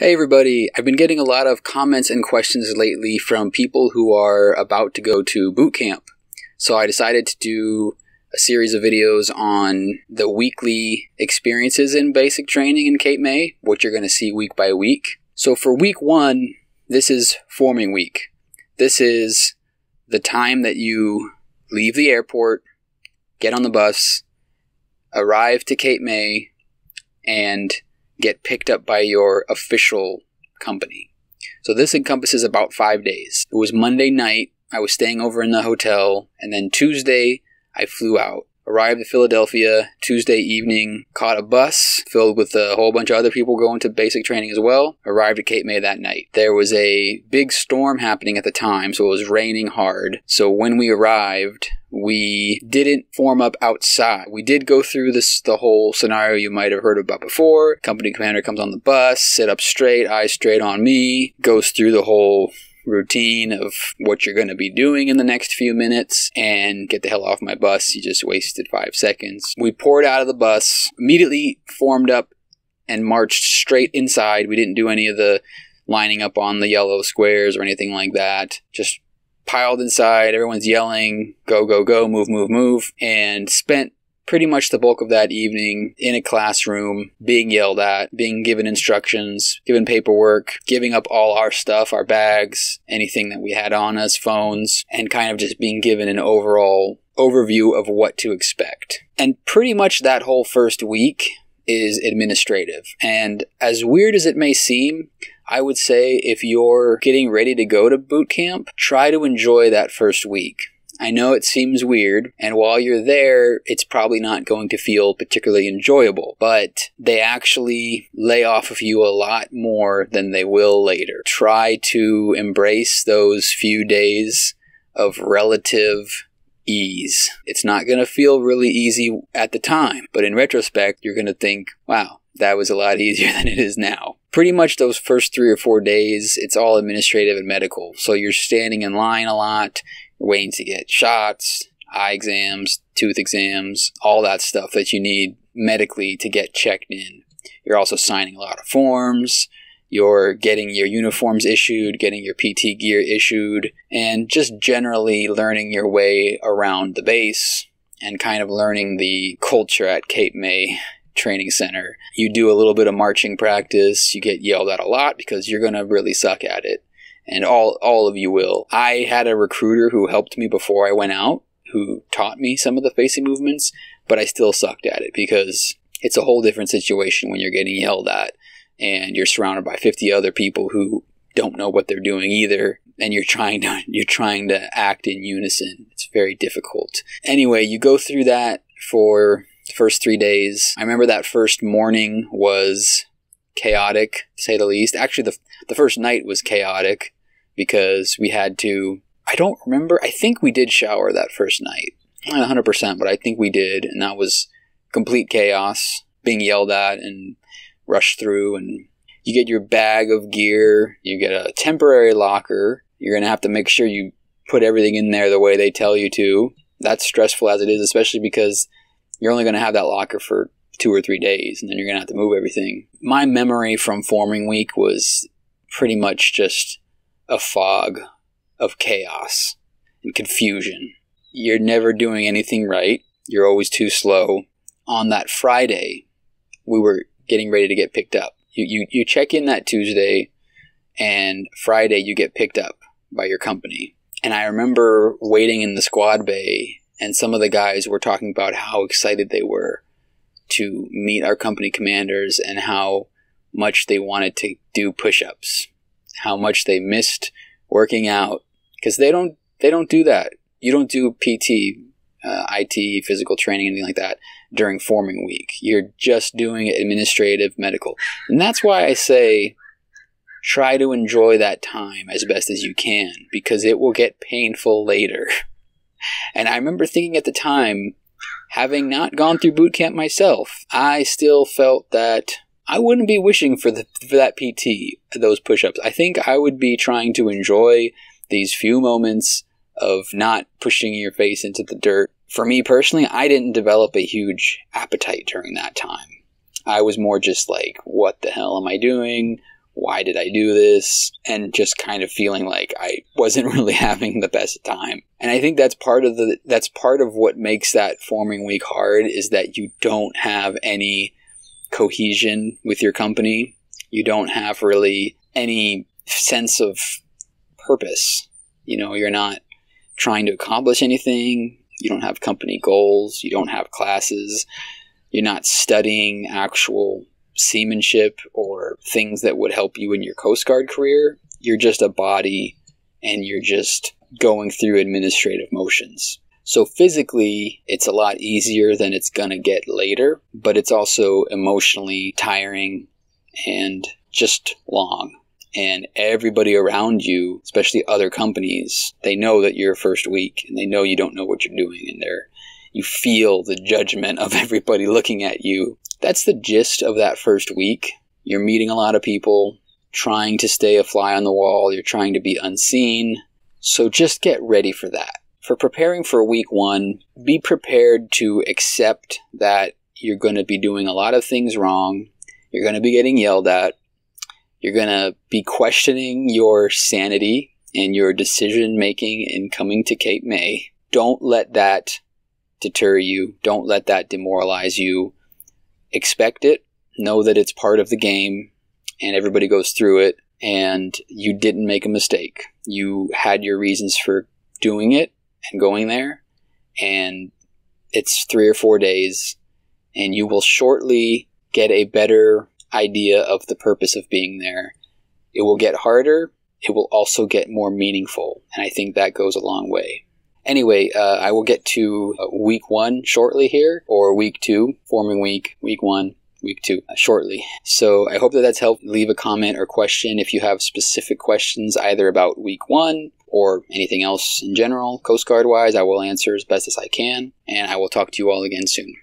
Hey everybody, I've been getting a lot of comments and questions lately from people who are about to go to boot camp. So I decided to do a series of videos on the weekly experiences in basic training in Cape May, what you're going to see week by week. So for week 1, this is forming week. This is the time that you leave the airport, get on the bus, arrive to Cape May, and get picked up by your official company. So this encompasses about 5 days. It was Monday night. I was staying over in the hotel, and then Tuesday I flew out. Arrived at Philadelphia Tuesday evening, caught a bus filled with a whole bunch of other people going to basic training as well. Arrived at Cape May that night. There was a big storm happening at the time, so it was raining hard. So when we arrived, we didn't form up outside. We did go through the whole scenario you might have heard about before. Company commander comes on the bus, sit up straight, eyes straight on me, goes through the whole routine of what you're going to be doing in the next few minutes, and get the hell off my bus. You just wasted 5 seconds. We poured out of the bus, immediately formed up and marched straight inside. We didn't do any of the lining up on the yellow squares or anything like that. Just piled inside. Everyone's yelling, go, go, go, move, move, move, and spent pretty much the bulk of that evening in a classroom, being yelled at, being given instructions, given paperwork, giving up all our stuff, our bags, anything that we had on us, phones, and kind of just being given an overall overview of what to expect. And pretty much that whole first week is administrative. And as weird as it may seem, I would say if you're getting ready to go to boot camp, try to enjoy that first week. I know it seems weird, and while you're there, it's probably not going to feel particularly enjoyable, but they actually lay off of you a lot more than they will later. Try to embrace those few days of relative ease. It's not going to feel really easy at the time, but in retrospect, you're going to think, wow, that was a lot easier than it is now. Pretty much those first 3 or 4 days, it's all administrative and medical. So you're standing in line a lot, you're waiting to get shots, eye exams, tooth exams, all that stuff that you need medically to get checked in. You're also signing a lot of forms, you're getting your uniforms issued, getting your PT gear issued, and just generally learning your way around the base and kind of learning the culture at Cape May Training Center. You do a little bit of marching practice, you get yelled at a lot because you're going to really suck at it. And all of you will. I had a recruiter who helped me before I went out, who taught me some of the facing movements, but I still sucked at it because it's a whole different situation when you're getting yelled at and you're surrounded by 50 other people who don't know what they're doing either, and you're trying to act in unison. It's very difficult. Anyway, you go through that for the first 3 days. I remember that first morning was chaotic, to say the least. Actually, the first night was chaotic because we had to, I don't remember, I think we did shower that first night. Not 100%, but I think we did, and that was complete chaos, being yelled at and rushed through. And you get your bag of gear, you get a temporary locker, you're going to have to make sure you put everything in there the way they tell you to. That's stressful as it is, especially because you're only going to have that locker for 2 or 3 days, and then you're going to have to move everything. My memory from forming week was pretty much just a fog of chaos and confusion. You're never doing anything right. You're always too slow. On that Friday, we were getting ready to get picked up. You check in that Tuesday, and Friday you get picked up by your company. And I remember waiting in the squad bay, and some of the guys were talking about how excited they were to meet our company commanders and how much they wanted to do push-ups, how much they missed working out, because they don't do that. You don't do PT, IT, physical training, anything like that during forming week. You're just doing administrative, medical. And that's why I say try to enjoy that time as best as you can, because it will get painful later. And I remember thinking at the time, having not gone through boot camp myself, I still felt that I wouldn't be wishing for that PT, those push-ups. I think I would be trying to enjoy these few moments of not pushing your face into the dirt. For me personally, I didn't develop a huge appetite during that time. I was more just like, what the hell am I doing? why did I do this? And just kind of feeling like I wasn't really having the best time. And I think that's part of what makes that forming week hard, is that you don't have any cohesion with your company. You don't have really any sense of purpose. You're not trying to accomplish anything. You don't have company goals. You don't have classes. You're not studying actual seamanship or things that would help you in your Coast Guard career. You're just a body, and you're just going through administrative motions. So physically, it's a lot easier than it's going to get later, but it's also emotionally tiring and just long. And everybody around you, especially other companies, they know that you're first week, and they know you don't know what you're doing, and you feel the judgment of everybody looking at you. That's the gist of that first week. You're meeting a lot of people, trying to stay a fly on the wall. You're trying to be unseen. So just get ready for that. For preparing for week 1, be prepared to accept that you're going to be doing a lot of things wrong. You're going to be getting yelled at. You're going to be questioning your sanity and your decision making in coming to Cape May. Don't let that deter you. Don't let that demoralize you. Expect it. Know that it's part of the game, and everybody goes through it, and you didn't make a mistake. You had your reasons for doing it and going there, and it's 3 or 4 days, and you will shortly get a better idea of the purpose of being there. It will get harder. It will also get more meaningful, and I think that goes a long way. Anyway, I will get to week 1 shortly here, or week 2, forming week 1, week 2 shortly. So I hope that that's helped. Leave a comment or question if you have specific questions either about week 1 or anything else in general, Coast Guard wise. I will answer as best as I can, and I will talk to you all again soon.